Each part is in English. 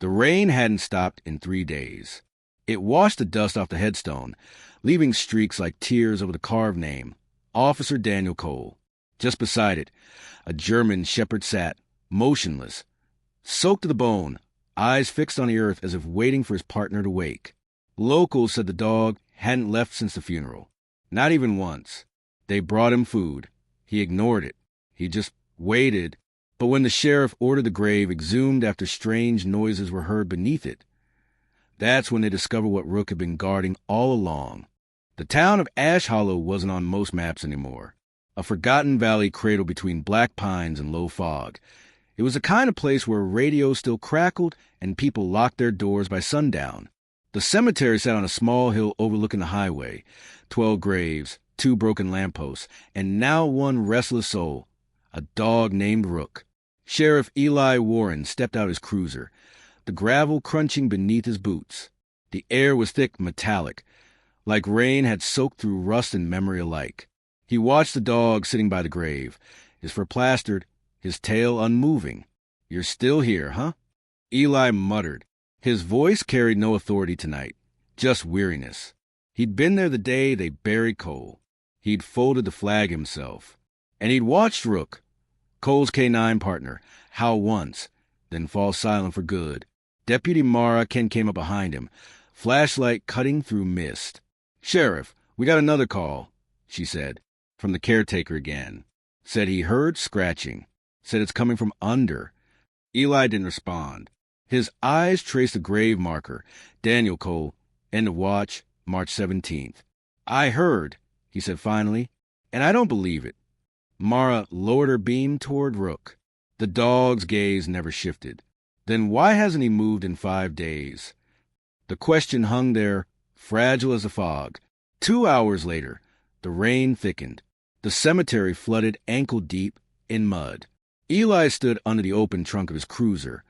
The rain hadn't stopped in 3 days. It washed the dust off the headstone, leaving streaks like tears over the carved name, Officer Daniel Cole. Just beside it, a German shepherd sat, motionless, soaked to the bone, eyes fixed on the earth as if waiting for his partner to wake. Locals said the dog hadn't left since the funeral. Not even once. They brought him food. He ignored it. He just waited. But when the sheriff ordered the grave exhumed after strange noises were heard beneath it, that's when they discovered what Rook had been guarding all along. The town of Ash Hollow wasn't on most maps anymore. A forgotten valley cradled between black pines and low fog. It was the kind of place where radio still crackled and people locked their doors by sundown. The cemetery sat on a small hill overlooking the highway. 12 graves, 2 broken lampposts, and now one restless soul, a dog named Rook. Sheriff Eli Warren stepped out his cruiser, the gravel crunching beneath his boots. The air was thick, metallic, like rain had soaked through rust and memory alike. He watched the dog sitting by the grave, his fur plastered, his tail unmoving. "You're still here, huh?" Eli muttered. His voice carried no authority tonight, just weariness. He'd been there the day they buried Cole. He'd folded the flag himself. And he'd watched Rook, Cole's K-9 partner, howl once, then fall silent for good. Deputy Mara Ken came up behind him, flashlight cutting through mist. "Sheriff, we got another call," she said, from the caretaker again. Said he heard scratching. Said it's coming from under. Eli didn't respond. His eyes traced the grave marker, Daniel Cole, end of watch, March 17th. "I heard," he said finally, "and I don't believe it." Mara lowered her beam toward Rook. The dog's gaze never shifted. Then why hasn't he moved in 5 days? The question hung there, fragile as a fog. 2 hours later, the rain thickened. The cemetery flooded ankle-deep in mud. Eli stood under the open trunk of his cruiser,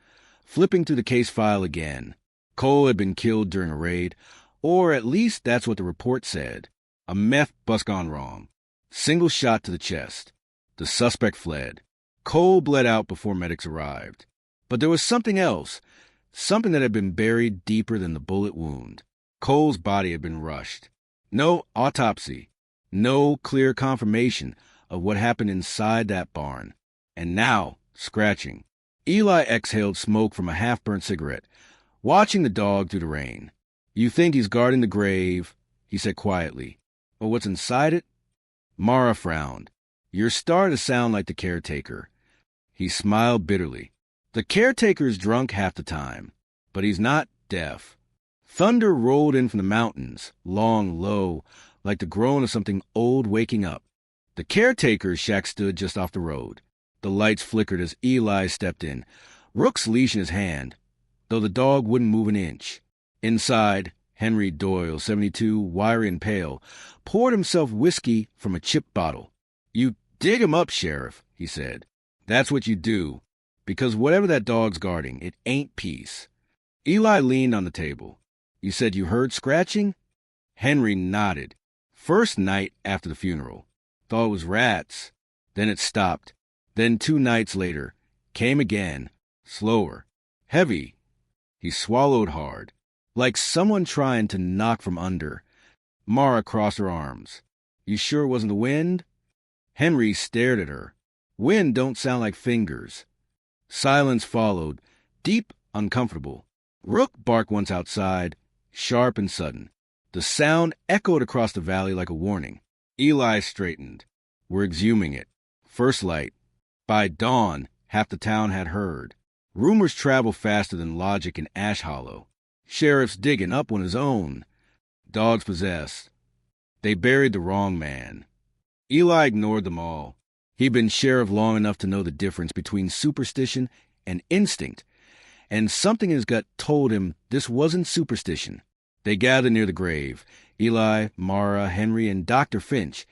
flipping through the case file again. Cole had been killed during a raid, or at least that's what the report said. A meth bust gone wrong. Single shot to the chest. The suspect fled. Cole bled out before medics arrived. But there was something else, something that had been buried deeper than the bullet wound. Cole's body had been rushed. No autopsy. No clear confirmation of what happened inside that barn. And now, scratching. Eli exhaled smoke from a half-burnt cigarette, watching the dog through the rain. "You think he's guarding the grave," he said quietly. "But what's inside it?" Mara frowned. "You're starting to sound like the caretaker." He smiled bitterly. "The caretaker's drunk half the time, but he's not deaf." Thunder rolled in from the mountains, long, low, like the groan of something old waking up. The caretaker's shack stood just off the road. The lights flickered as Eli stepped in, Rook's leash in his hand, though the dog wouldn't move an inch. Inside, Henry Doyle, 72, wiry and pale, poured himself whiskey from a chip bottle. "You dig him up, Sheriff," he said. "That's what you do, because whatever that dog's guarding, it ain't peace." Eli leaned on the table. "You said you heard scratching?" Henry nodded. "First night after the funeral. Thought it was rats. Then it stopped. Then 2 nights later, came again, slower, heavy." He swallowed hard, like someone trying to knock from under. Mara crossed her arms. "You sure it wasn't the wind?" Henry stared at her. "Wind don't sound like fingers." Silence followed, deep, uncomfortable. Rook barked once outside, sharp and sudden. The sound echoed across the valley like a warning. Eli straightened. "We're exhuming it. First light." By dawn, half the town had heard. Rumors travel faster than logic in Ash Hollow. Sheriff's digging up on his own. Dogs possessed. They buried the wrong man. Eli ignored them all. He'd been sheriff long enough to know the difference between superstition and instinct, and something in his gut told him this wasn't superstition. They gathered near the grave, Eli, Mara, Henry, and Dr. Finch,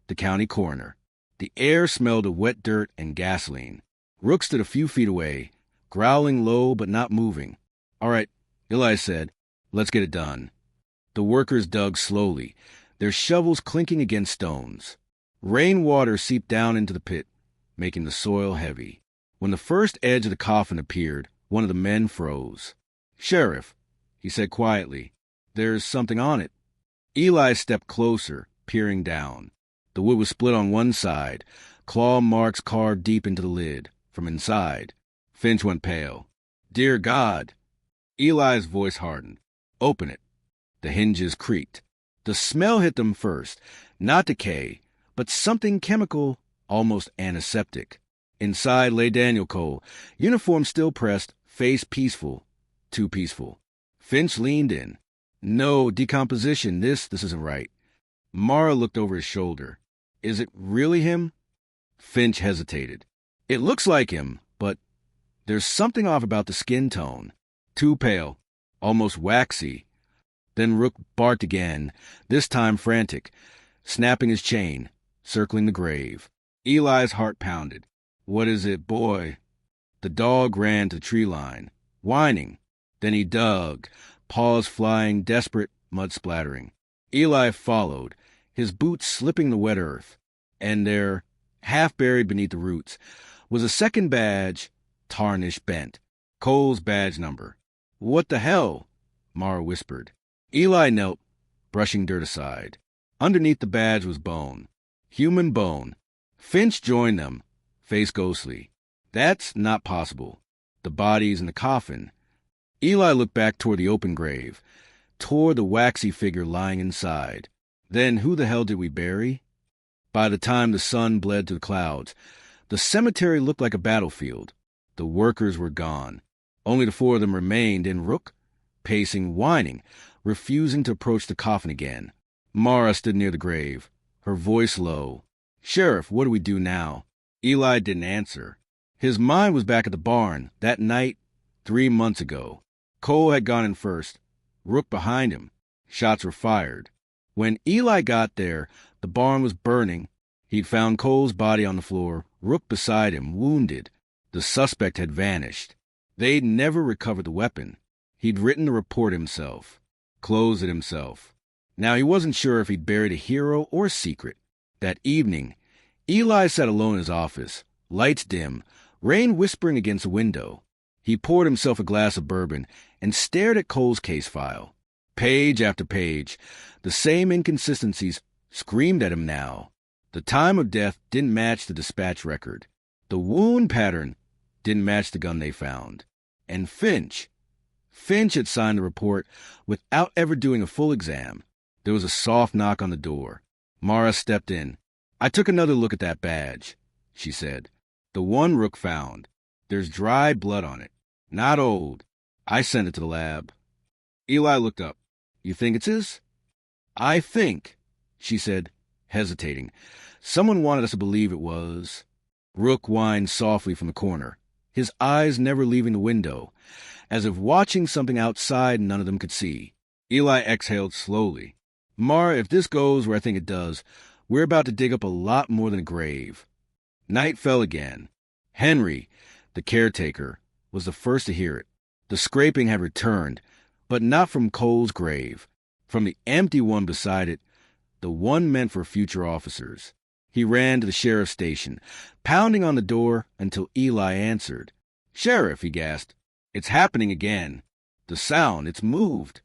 the county coroner. The air smelled of wet dirt and gasoline. Rook stood a few feet away, growling low but not moving. "All right," Eli said, "let's get it done." The workers dug slowly, their shovels clinking against stones. Rainwater seeped down into the pit, making the soil heavy. When the first edge of the coffin appeared, one of the men froze. "Sheriff," he said quietly, "there's something on it." Eli stepped closer, peering down. The wood was split on one side, claw marks carved deep into the lid. From inside, Finch went pale. "Dear God!" Eli's voice hardened. "Open it." The hinges creaked. The smell hit them first, not decay, but something chemical, almost antiseptic. Inside lay Daniel Cole, uniform still pressed, face peaceful. Too peaceful. Finch leaned in. "No, decomposition. This isn't right." Mara looked over his shoulder. "Is it really him?" Finch hesitated. "It looks like him, but there's something off about the skin tone. Too pale, almost waxy." Then Rook barked again, this time frantic, snapping his chain, circling the grave. Eli's heart pounded. "What is it, boy?" The dog ran to the tree line, whining. Then he dug, paws flying, desperate, mud splattering. Eli followed, his boots slipping the wet earth. And there, half buried beneath the roots, was a second badge, tarnished, bent. Cole's badge number. "What the hell?" Mara whispered. Eli knelt, brushing dirt aside. Underneath the badge was bone. Human bone. Finch joined them, face ghostly. "That's not possible. The body's in the coffin." Eli looked back toward the open grave, toward the waxy figure lying inside. "Then who the hell did we bury?" By the time the sun bled to the clouds, the cemetery looked like a battlefield. The workers were gone. Only the four of them remained, and Rook, pacing, whining, refusing to approach the coffin again. Mara stood near the grave, her voice low. "Sheriff, what do we do now?" Eli didn't answer. His mind was back at the barn, that night, 3 months ago. Cole had gone in first, Rook behind him. Shots were fired. When Eli got there, the barn was burning. He'd found Cole's body on the floor, Rook beside him, wounded. The suspect had vanished. They'd never recovered the weapon. He'd written the report himself, closed it himself. Now he wasn't sure if he'd buried a hero or a secret. That evening, Eli sat alone in his office, lights dim, rain whispering against the window. He poured himself a glass of bourbon and stared at Cole's case file. Page after page, the same inconsistencies screamed at him now. The time of death didn't match the dispatch record. The wound pattern didn't match the gun they found. And Finch had signed the report without ever doing a full exam. There was a soft knock on the door. Mara stepped in. "I took another look at that badge," she said. "The one Rook found. There's dried blood on it. Not old. I sent it to the lab." Eli looked up. "You think it's his?" "I think," she said, hesitating. "Someone wanted us to believe it was." Rook whined softly from the corner, his eyes never leaving the window, as if watching something outside none of them could see. Eli exhaled slowly. "Mara, if this goes where I think it does, we're about to dig up a lot more than a grave." Night fell again. Henry, the caretaker, was the first to hear it. The scraping had returned, but not from Cole's grave, from the empty one beside it, the one meant for future officers. He ran to the sheriff's station, pounding on the door until Eli answered. "Sheriff," he gasped, "it's happening again. The sound, it's moved."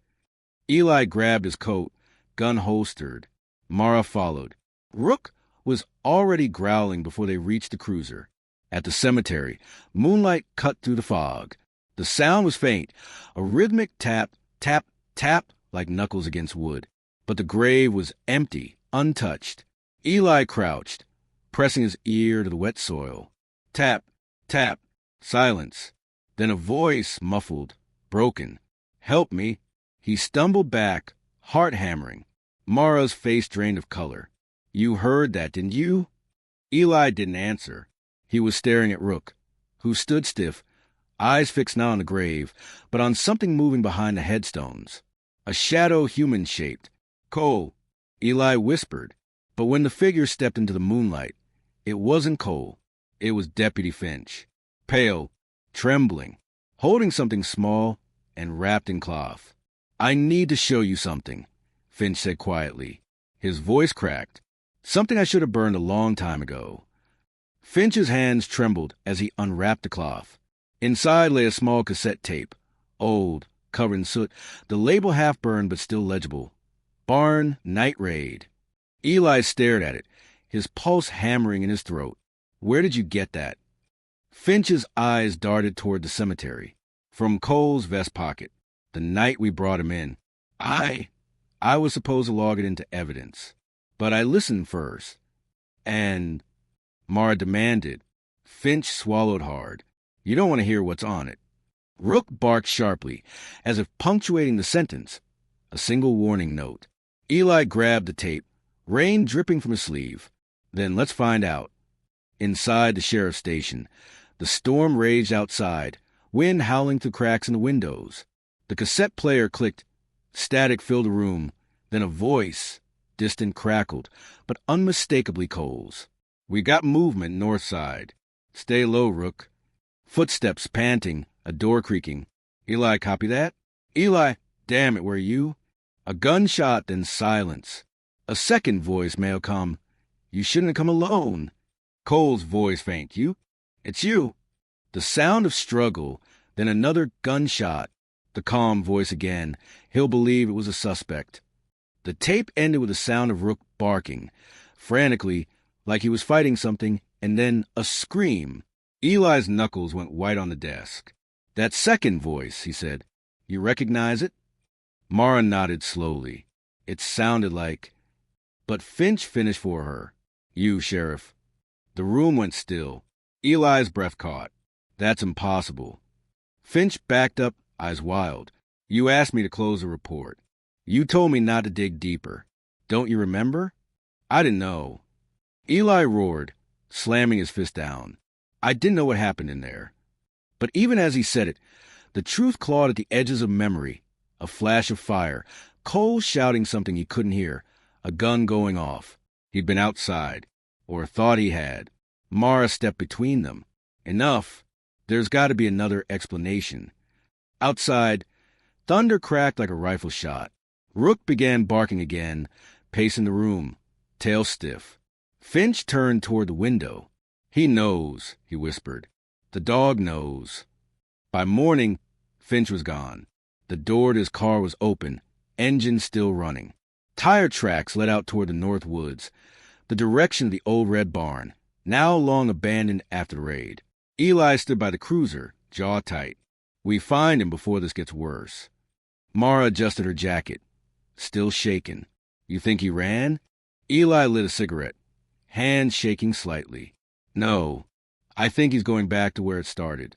Eli grabbed his coat, gun holstered. Mara followed. Rook was already growling before they reached the cruiser. At the cemetery, moonlight cut through the fog. The sound was faint, a rhythmic tap, tap, tap, like knuckles against wood. But the grave was empty, untouched. Eli crouched, pressing his ear to the wet soil. Tap, tap, silence. Then a voice, muffled, broken. "Help me." He stumbled back, heart hammering. Mara's face drained of color. "You heard that, didn't you?" Eli didn't answer. He was staring at Rook, who stood stiff, eyes fixed not on the grave, but on something moving behind the headstones. A shadow human-shaped. "Cole," Eli whispered. But when the figure stepped into the moonlight, it wasn't Cole. It was Deputy Finch, pale, trembling, holding something small and wrapped in cloth. "I need to show you something," Finch said quietly. His voice cracked. "Something I should have burned a long time ago." Finch's hands trembled as he unwrapped the cloth. Inside lay a small cassette tape, old, covered in soot, the label half burned but still legible. Barn Night Raid. Eli stared at it, his pulse hammering in his throat. Where did you get that? Finch's eyes darted toward the cemetery. From Cole's vest pocket, the night we brought him in. I was supposed to log it into evidence. But I listened first. And Mara demanded. Finch swallowed hard. You don't want to hear what's on it. Rook barked sharply, as if punctuating the sentence. A single warning note. Eli grabbed the tape, rain dripping from his sleeve. Then let's find out. Inside the sheriff's station, the storm raged outside, wind howling through cracks in the windows. The cassette player clicked. Static filled the room. Then a voice, distant, crackled, but unmistakably Cole's. We got movement north side. Stay low, Rook. Footsteps panting, a door creaking. Eli, copy that? Eli, damn it, where are you? A gunshot, then silence. A second voice may have come. You shouldn't have come alone. Cole's voice faint. You? It's you. The sound of struggle, then another gunshot. The calm voice again. He'll believe it was a suspect. The tape ended with the sound of Rook barking, frantically, like he was fighting something, and then a scream. Eli's knuckles went white on the desk. That second voice, he said. You recognize it? Mara nodded slowly. It sounded like... But Finch finished for her. You, Sheriff. The room went still. Eli's breath caught. That's impossible. Finch backed up, eyes wild. You asked me to close the report. You told me not to dig deeper. Don't you remember? I didn't know. Eli roared, slamming his fist down. I didn't know what happened in there. But even as he said it, the truth clawed at the edges of memory. A flash of fire, Cole shouting something he couldn't hear, a gun going off. He'd been outside, or thought he had. Mara stepped between them. Enough. There's got to be another explanation. Outside, thunder cracked like a rifle shot. Rook began barking again, pacing the room, tail stiff. Finch turned toward the window. He knows, he whispered. The dog knows. By morning, Finch was gone. The door to his car was open, engine still running. Tire tracks led out toward the north woods, the direction of the old red barn, now long abandoned after the raid. Eli stood by the cruiser, jaw tight. We find him before this gets worse. Mara adjusted her jacket, still shaken. You think he ran? Eli lit a cigarette, hand shaking slightly. No, I think he's going back to where it started.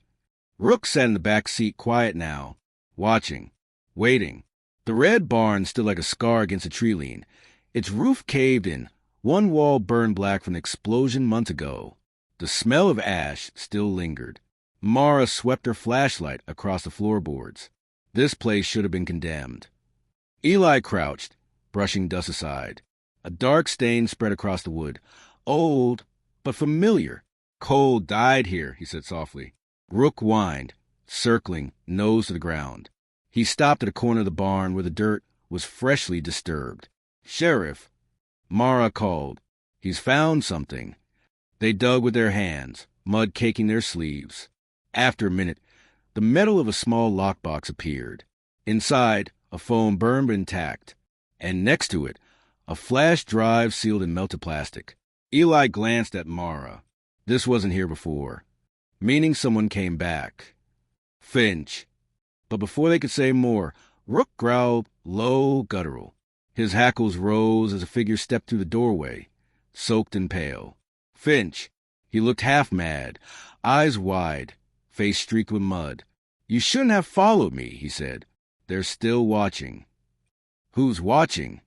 Rook sat in the back seat, quiet now, watching, waiting. The red barn stood like a scar against a tree lean. Its roof caved in, one wall burned black from an explosion months ago. The smell of ash still lingered. Mara swept her flashlight across the floorboards. This place should have been condemned. Eli crouched, brushing dust aside. A dark stain spread across the wood. Old, but familiar. Cole died here, he said softly. Rook whined, circling, nose to the ground. He stopped at a corner of the barn where the dirt was freshly disturbed. Sheriff, Mara called. He's found something. They dug with their hands, mud caking their sleeves. After a minute, the metal of a small lockbox appeared. Inside, a phone burned but intact. And next to it, a flash drive sealed in melted plastic. Eli glanced at Mara. This wasn't here before, meaning someone came back. Finch. But before they could say more, Rook growled, low, guttural. His hackles rose as a figure stepped through the doorway, soaked and pale. Finch. He looked half mad, eyes wide, face streaked with mud. You shouldn't have followed me, he said. They're still watching. Who's watching?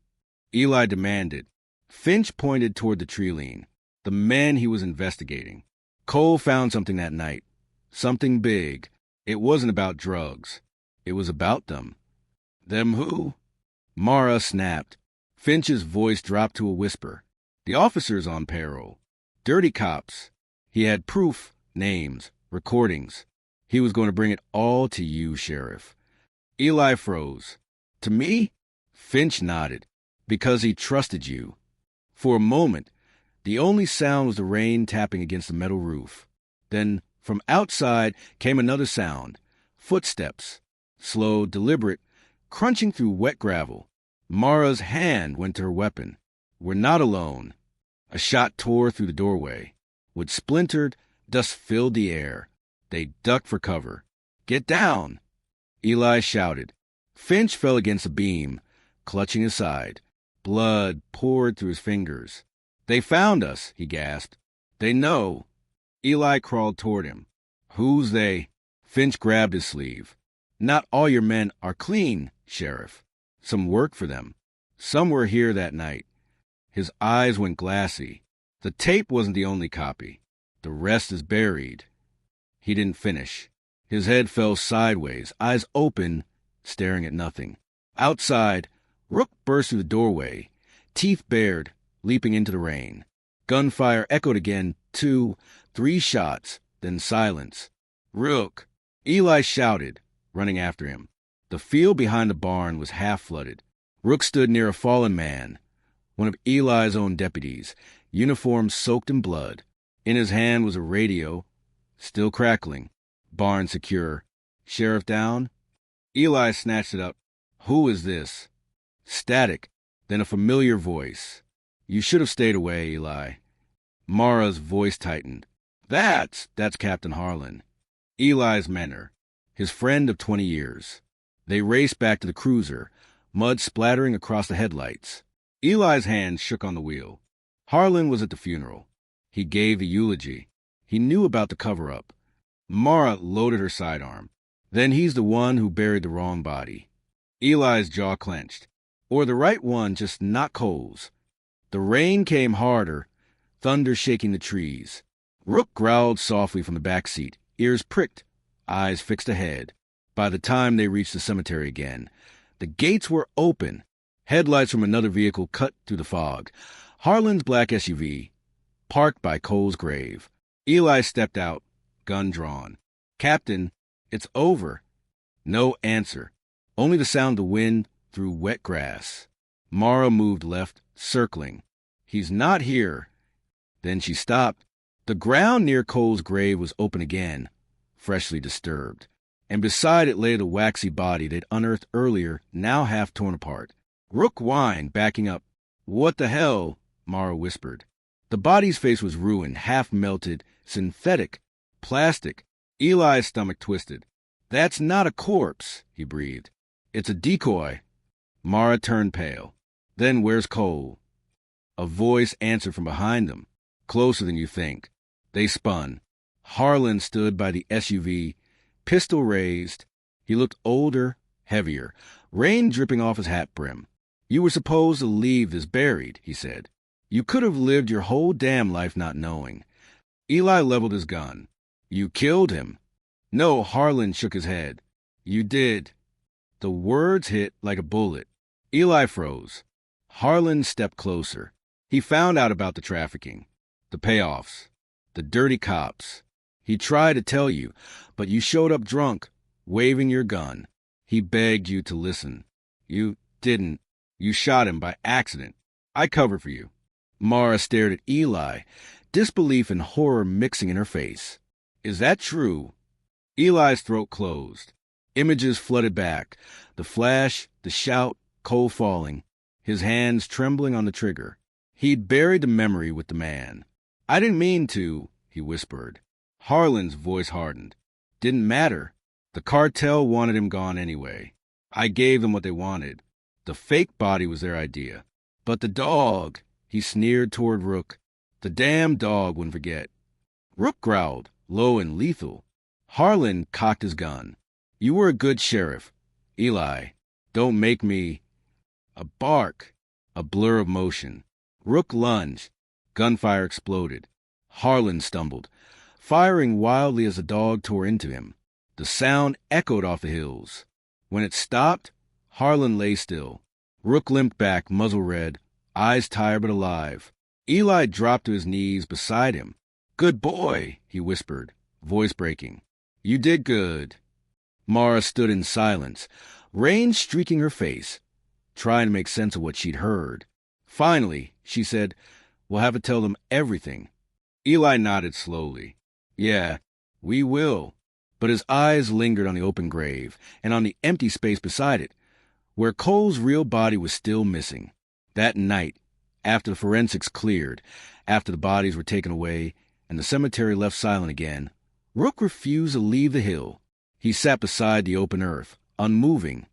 Eli demanded. Finch pointed toward the tree lean, the men he was investigating. Cole found something that night. Something big. It wasn't about drugs. It was about them. Them who? Mara snapped. Finch's voice dropped to a whisper. The officers on payroll. Dirty cops. He had proof, names, recordings. He was going to bring it all to you, Sheriff. Eli froze. To me? Finch nodded. Because he trusted you. For a moment, the only sound was the rain tapping against the metal roof. Then, from outside, came another sound. Footsteps. slow, deliberate, crunching through wet gravel. Mara's hand went to her weapon. We're not alone. A shot tore through the doorway. Wood splintered, dust filled the air. They ducked for cover. Get down! Eli shouted. Finch fell against a beam, clutching his side. Blood poured through his fingers. They found us, he gasped. They know. Eli crawled toward him. Who's they? Finch grabbed his sleeve. Not all your men are clean, Sheriff. Some work for them. Some were here that night. His eyes went glassy. The tape wasn't the only copy. The rest is buried. He didn't finish. His head fell sideways, eyes open, staring at nothing. Outside, Rook burst through the doorway, teeth bared, leaping into the rain. Gunfire echoed again, 2, 3 shots, then silence. Rook! Eli shouted, running after him. The field behind the barn was half flooded. Rook stood near a fallen man, one of Eli's own deputies, uniform soaked in blood. In his hand was a radio, still crackling. Barn secure. Sheriff down? Eli snatched it up. Who is this? Static, then a familiar voice. You should have stayed away, Eli. Mara's voice tightened. That's Captain Harlan. Eli's mentor, his friend of 20 years. They raced back to the cruiser, mud splattering across the headlights. Eli's hand shook on the wheel. Harlan was at the funeral. He gave the eulogy. He knew about the cover-up. Mara loaded her sidearm. Then he's the one who buried the wrong body. Eli's jaw clenched. Or the right one, just not Cole's. The rain came harder, thunder shaking the trees. Rook growled softly from the back seat, ears pricked, eyes fixed ahead. By the time they reached the cemetery again, the gates were open. Headlights from another vehicle cut through the fog. Harlan's black SUV, parked by Cole's grave. Eli stepped out, gun drawn. Captain, it's over. No answer. Only the sound of the wind through wet grass. Mara moved left, circling. He's not here. Then she stopped. The ground near Cole's grave was open again, freshly disturbed. And beside it lay the waxy body they'd unearthed earlier, now half torn apart. Rook whined, backing up. What the hell? Mara whispered. The body's face was ruined, half melted, synthetic, plastic. Eli's stomach twisted. That's not a corpse, he breathed. It's a decoy. Mara turned pale. Then where's Cole? A voice answered from behind them. Closer than you think. They spun. Harlan stood by the SUV, pistol raised. He looked older, heavier, rain dripping off his hat brim. You were supposed to leave this buried, he said. You could have lived your whole damn life not knowing. Eli leveled his gun. You killed him. No, Harlan shook his head. You did. The words hit like a bullet. Eli froze. Harlan stepped closer. He found out about the trafficking, the payoffs, the dirty cops. He tried to tell you, but you showed up drunk, waving your gun. He begged you to listen. You didn't. You shot him by accident. I covered for you. Mara stared at Eli, disbelief and horror mixing in her face. Is that true? Eli's throat closed. Images flooded back. The flash, the shout, Cole falling. His hands trembling on the trigger. He'd buried the memory with the man. I didn't mean to, he whispered. Harlan's voice hardened. Didn't matter. The cartel wanted him gone anyway. I gave them what they wanted. The fake body was their idea. But the dog, he sneered toward Rook. The damn dog wouldn't forget. Rook growled, low and lethal. Harlan cocked his gun. You were a good sheriff. Eli, don't make me... A bark, a blur of motion. Rook lunged. Gunfire exploded. Harlan stumbled, firing wildly as the dog tore into him. The sound echoed off the hills. When it stopped, Harlan lay still. Rook limped back, muzzle red, eyes tired but alive. Eli dropped to his knees beside him. Good boy, he whispered, voice breaking. You did good. Mara stood in silence, rain streaking her face, trying to make sense of what she'd heard. Finally, she said, We'll have to tell them everything. Eli nodded slowly. Yeah, we will. But his eyes lingered on the open grave and on the empty space beside it, where Cole's real body was still missing. That night, after the forensics cleared, after the bodies were taken away and the cemetery left silent again, Rook refused to leave the hill. He sat beside the open earth, unmoving,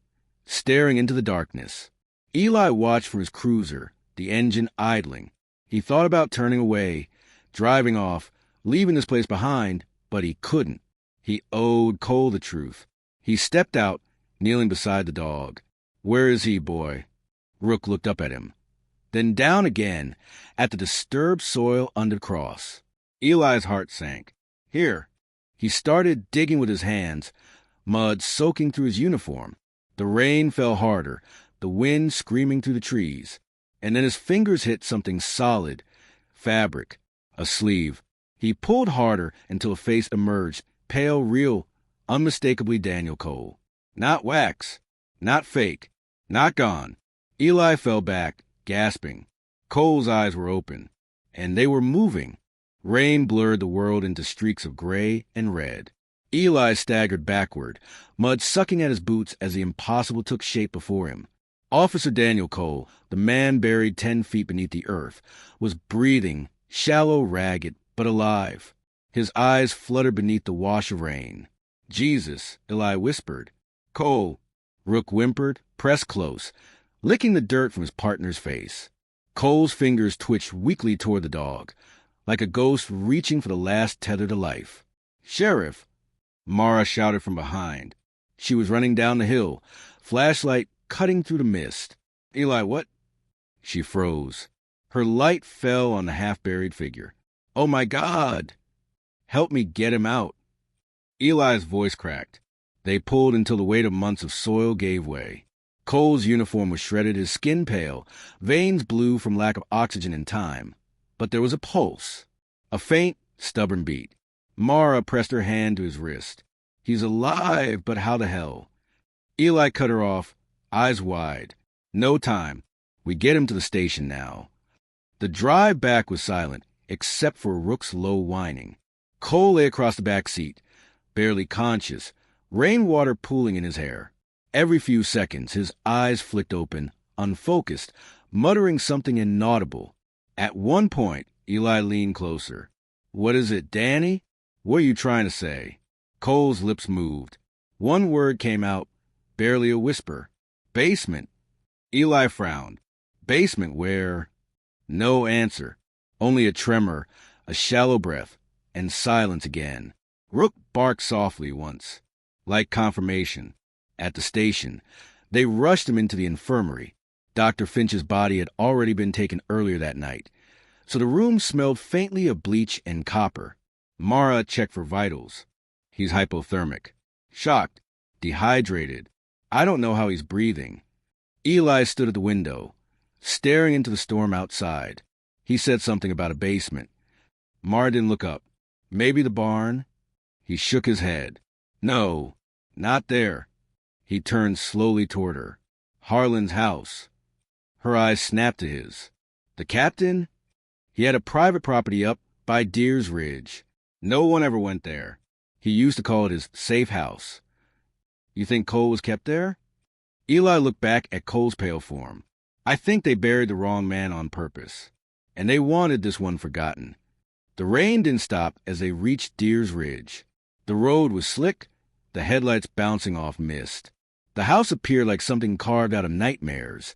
staring into the darkness. Eli watched from his cruiser, the engine idling. He thought about turning away, driving off, leaving this place behind, but he couldn't. He owed Cole the truth. He stepped out, kneeling beside the dog. "Where is he, boy?" Rook looked up at him, then down again at the disturbed soil under the cross. Eli's heart sank. "Here." He started digging with his hands, mud soaking through his uniform. The rain fell harder, the wind screaming through the trees. And then his fingers hit something solid, fabric, a sleeve. He pulled harder until a face emerged, pale, real, unmistakably Daniel Cole. Not wax, not fake, not gone. Eli fell back, gasping. Cole's eyes were open, and they were moving. Rain blurred the world into streaks of gray and red. Eli staggered backward, mud sucking at his boots as the impossible took shape before him. Officer Daniel Cole, the man buried 10 feet beneath the earth, was breathing, shallow, ragged, but alive. His eyes fluttered beneath the wash of rain. "Jesus," Eli whispered. "Cole," Rook whimpered, pressed close, licking the dirt from his partner's face. Cole's fingers twitched weakly toward the dog, like a ghost reaching for the last tether to life. "Sheriff," Mara shouted from behind. She was running down the hill, flashlight cutting through the mist. "Eli, what?" She froze. Her light fell on the half-buried figure. "Oh, my God! Help me get him out." Eli's voice cracked. They pulled until the weight of months of soil gave way. Cole's uniform was shredded, his skin pale, veins blue from lack of oxygen and time. But there was a pulse, a faint, stubborn beat. Mara pressed her hand to his wrist. "He's alive, but how the hell?" Eli cut her off, eyes wide. "No time. We get him to the station now." The drive back was silent, except for Rook's low whining. Cole lay across the back seat, barely conscious, rainwater pooling in his hair. Every few seconds, his eyes flicked open, unfocused, muttering something inaudible. At one point, Eli leaned closer. "What is it, Danny? What are you trying to say?" Cole's lips moved. One word came out, barely a whisper. "Basement." Eli frowned. "Basement where?" No answer. Only a tremor, a shallow breath, and silence again. Rook barked softly once, like confirmation. At the station, they rushed him into the infirmary. Dr. Finch's body had already been taken earlier that night, so the room smelled faintly of bleach and copper. Mara checked for vitals. "He's hypothermic. Shocked. Dehydrated. I don't know how he's breathing." Eli stood at the window, staring into the storm outside. He said something about a basement. Mara didn't look up. "Maybe the barn?" He shook his head. "No, not there." He turned slowly toward her. "Harlan's house." Her eyes snapped to his. "The captain?" "He had a private property up by Deer's Ridge. No one ever went there. He used to call it his safe house." "You think Cole was kept there?" Eli looked back at Cole's pale form. "I think they buried the wrong man on purpose, and they wanted this one forgotten." The rain didn't stop as they reached Deer's Ridge. The road was slick, the headlights bouncing off mist. The house appeared like something carved out of nightmares.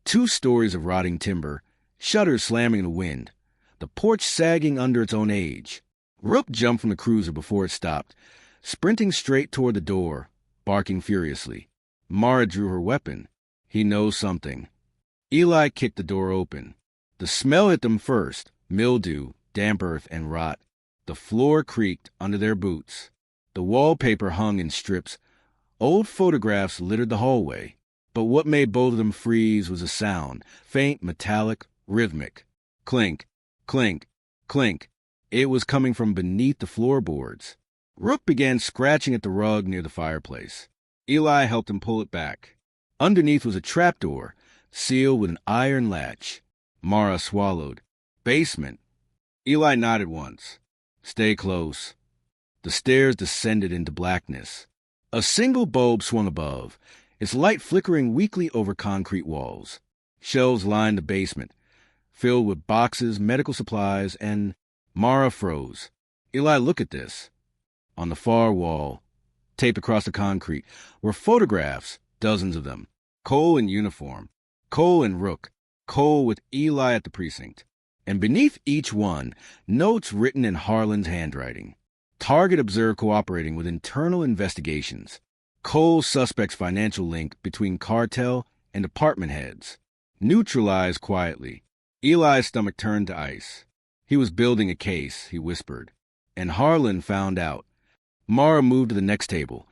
2 stories of rotting timber, shutters slamming in the wind, the porch sagging under its own age. Rook jumped from the cruiser before it stopped, sprinting straight toward the door, barking furiously. Mara drew her weapon. He knows something. Eli kicked the door open. The smell hit them first, mildew, damp earth, and rot. The floor creaked under their boots. The wallpaper hung in strips. Old photographs littered the hallway. But what made both of them freeze was a sound, faint, metallic, rhythmic. Clink, clink, clink. It was coming from beneath the floorboards. Rook began scratching at the rug near the fireplace. Eli helped him pull it back. Underneath was a trapdoor, sealed with an iron latch. Mara swallowed. "Basement." Eli nodded once. "Stay close." The stairs descended into blackness. A single bulb swung above, its light flickering weakly over concrete walls. Shelves lined the basement, filled with boxes, medical supplies, and Mara froze. Eli, look at this. On the far wall, taped across the concrete, were photographs, dozens of them. Cole in uniform, Cole and Rook, Cole with Eli at the precinct. And beneath each one, notes written in Harlan's handwriting. Target observed cooperating with internal investigations. Cole suspects financial link between cartel and department heads. Neutralized quietly. Eli's stomach turned to ice. He was building a case, he whispered. And Harlan found out. Mara moved to the next table,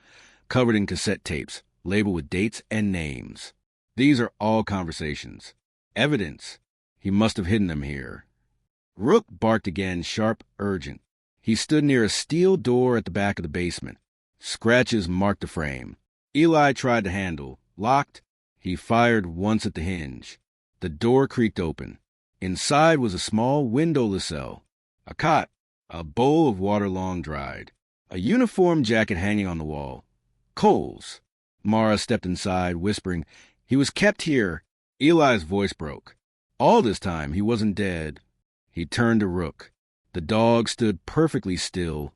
covered in cassette tapes, labeled with dates and names. These are all conversations. Evidence. He must have hidden them here. Rook barked again, sharp, urgent. He stood near a steel door at the back of the basement. Scratches marked the frame. Eli tried the handle. Locked. He fired once at the hinge. The door creaked open. Inside was a small, windowless cell. A cot. A bowl of water long dried. A uniform jacket hanging on the wall. Cole's. Mara stepped inside, whispering, "He was kept here." Eli's voice broke. All this time, he wasn't dead. He turned to Rook. The dog stood perfectly still,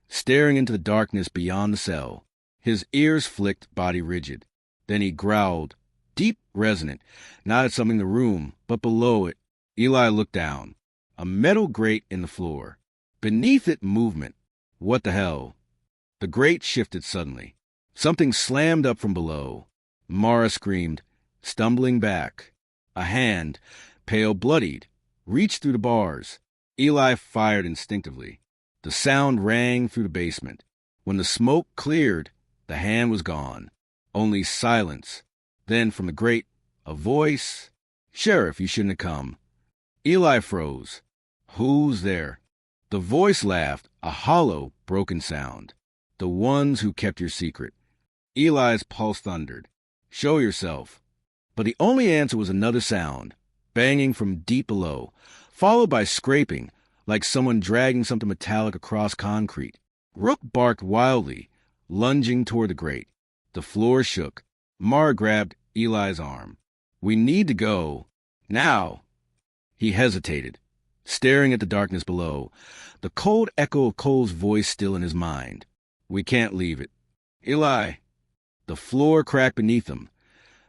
staring into the darkness beyond the cell. His ears flicked, body rigid. Then he growled, deep, resonant, not at something in the room, but below it. Eli looked down. A metal grate in the floor. Beneath it, movement. What the hell? The grate shifted suddenly. Something slammed up from below. Mara screamed, stumbling back. A hand, pale, bloodied, reached through the bars. Eli fired instinctively. The sound rang through the basement. When the smoke cleared, the hand was gone. Only silence. Then from the grate, a voice. "Sheriff, you shouldn't have come." Eli froze. "Who's there?" The voice laughed, a hollow, broken sound. "The ones who kept your secret." Eli's pulse thundered. "Show yourself." But the only answer was another sound, banging from deep below, followed by scraping, like someone dragging something metallic across concrete. Rook barked wildly, lunging toward the grate. The floor shook. Mara grabbed Eli's arm. "We need to go. Now." He hesitated, staring at the darkness below, the cold echo of Cole's voice still in his mind. "We can't leave it." "Eli." The floor cracked beneath them,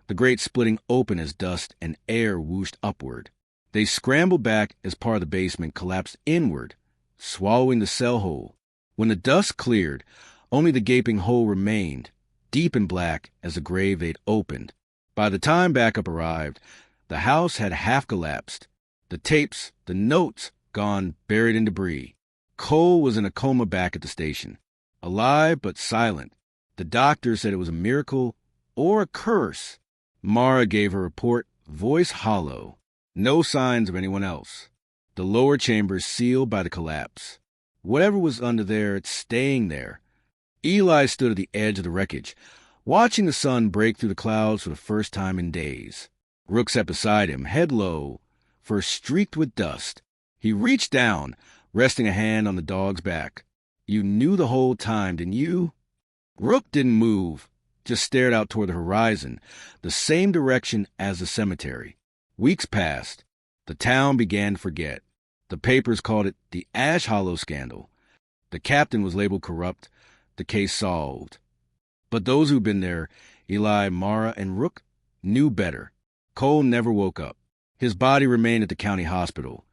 the grate splitting open as dust and air whooshed upward. They scrambled back as part of the basement collapsed inward, swallowing the cell hole. When the dust cleared, only the gaping hole remained, deep and black as the grave they'd opened. By the time backup arrived, the house had half collapsed. The tapes, the notes, gone, buried in debris. Cole was in a coma back at the station, alive but silent. The doctor said it was a miracle or a curse. Mara gave her report, voice hollow. No signs of anyone else. The lower chambers sealed by the collapse. Whatever was under there, it's staying there. Eli stood at the edge of the wreckage, watching the sun break through the clouds for the first time in days. Rook sat beside him, head low, fur streaked with dust. He reached down, resting a hand on the dog's back. "You knew the whole time, didn't you?" Rook didn't move, just stared out toward the horizon, the same direction as the cemetery. Weeks passed. The town began to forget. The papers called it the Ash Hollow Scandal. The captain was labeled corrupt, the case solved. But those who'd been there, Eli, Mara, and Rook, knew better. Cole never woke up. His body remained at the county hospital,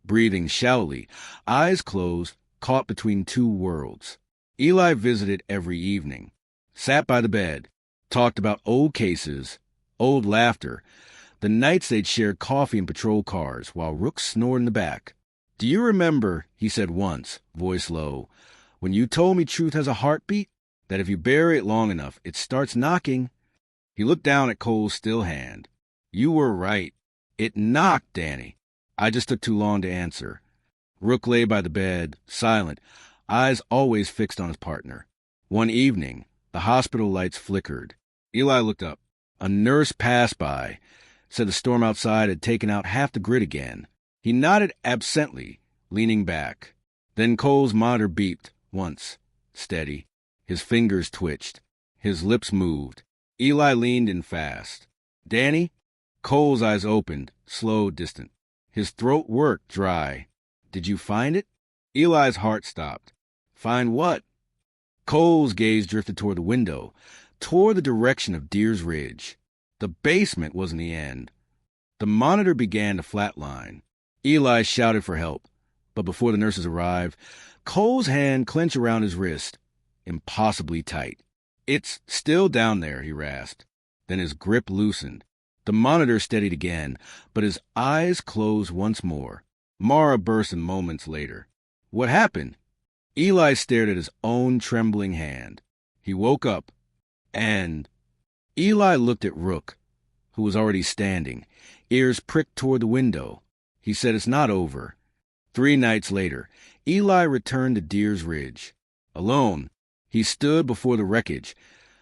breathing shallowly, eyes closed, caught between two worlds. Eli visited every evening, sat by the bed, talked about old cases, old laughter, the nights they'd shared coffee in patrol cars while Rook snored in the back. "Do you remember," he said once, voice low, "when you told me truth has a heartbeat? That if you bury it long enough, it starts knocking?" He looked down at Cole's still hand. "You were right. It knocked, Danny. I just took too long to answer." Rook lay by the bed, silent, eyes always fixed on his partner. One evening, the hospital lights flickered. Eli looked up. A nurse passed by, said the storm outside had taken out half the grid again. He nodded absently, leaning back. Then Cole's monitor beeped, once, steady. His fingers twitched. His lips moved. Eli leaned in fast. Danny? Cole's eyes opened, slow, distant. His throat worked dry. Did you find it? Eli's heart stopped. Find what? Cole's gaze drifted toward the window, toward the direction of Deer's Ridge. The basement wasn't the end. The monitor began to flatline. Eli shouted for help, but before the nurses arrived, Cole's hand clenched around his wrist, impossibly tight. It's still down there, he rasped. Then his grip loosened. The monitor steadied again, but his eyes closed once more. Mara burst in moments later. What happened? Eli stared at his own trembling hand. He woke up, and Eli looked at Rook, who was already standing, ears pricked toward the window. He said, "It's not over." 3 nights later, Eli returned to Deer's Ridge. Alone, he stood before the wreckage,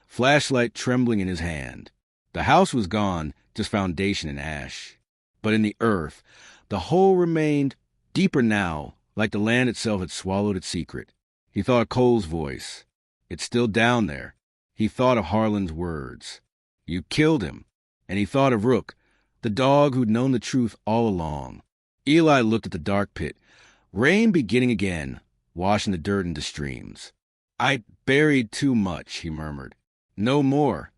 flashlight trembling in his hand. The house was gone, just foundation and ash. But in the earth, the hole remained deeper now, like the land itself had swallowed its secret. He thought of Cole's voice. It's still down there. He thought of Harlan's words. You killed him. And he thought of Rook, the dog who'd known the truth all along. Eli looked at the dark pit, rain beginning again, washing the dirt into streams. I buried too much, he murmured. No more.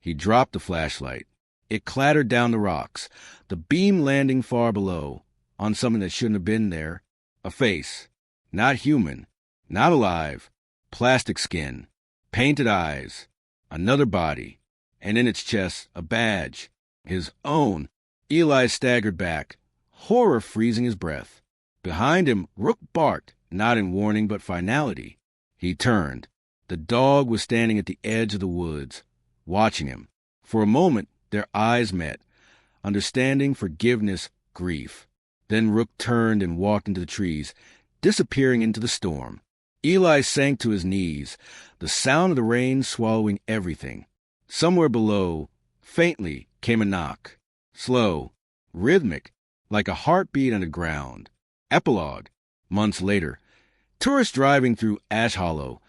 He dropped the flashlight. It clattered down the rocks, the beam landing far below, on something that shouldn't have been there. A face. Not human. Not alive. Plastic skin. Painted eyes. Another body. And in its chest, a badge. His own. Eli staggered back, horror freezing his breath. Behind him, Rook barked, not in warning but finality. He turned. The dog was standing at the edge of the woods, watching him. For a moment, their eyes met. Understanding, forgiveness, grief. Then Rook turned and walked into the trees, disappearing into the storm. Eli sank to his knees, the sound of the rain swallowing everything. Somewhere below, faintly, came a knock. Slow, rhythmic, like a heartbeat underground. Epilogue. Months later, tourists driving through Ash Hollow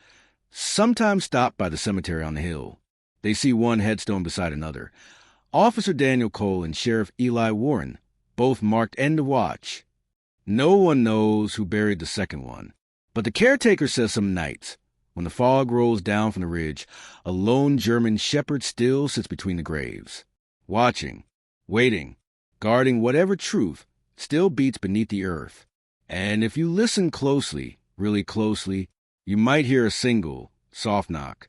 sometimes stop by the cemetery on the hill. They see one headstone beside another. Officer Daniel Cole and Sheriff Eli Warren, both marked End of Watch. No one knows who buried the second one, but the caretaker says some nights, when the fog rolls down from the ridge, a lone German shepherd still sits between the graves, watching, waiting, guarding whatever truth still beats beneath the earth. And if you listen closely, really closely, you might hear a single, soft knock.